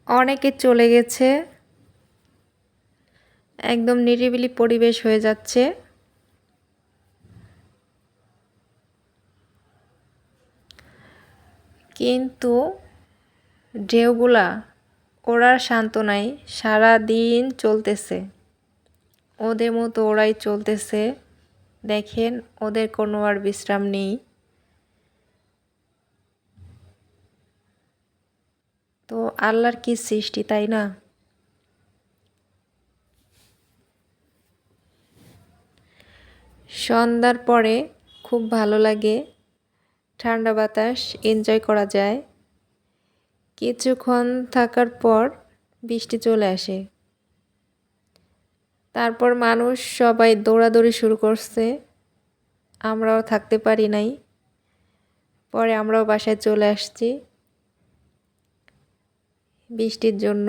অনেকে চলে গেছে, একদম নিরিবিলি পরিবেশ হয়ে যাচ্ছে। কিন্তু ঢেউগুলা ওরা শান্ত নাই, সারা দিন চলতেছে, ওদের মতো ওরাই চলতেছে। দেখেন ওদের কোনো আর বিশ্রাম নেই। তো আল্লাহর কি সৃষ্টি, তাই না? সন্ধ্যার পরে খুব ভালো লাগে, ঠান্ডা বাতাস এনজয় করা যায়। কিছুক্ষণ থাকার পর বৃষ্টি চলে আসে, তারপর মানুষ সবাই দৌড়াদৌড়ি শুরু করছে, আমরাও থাকতে পারি নাই। পরে আমরাও বাসায় চলে আসছি বৃষ্টির জন্য।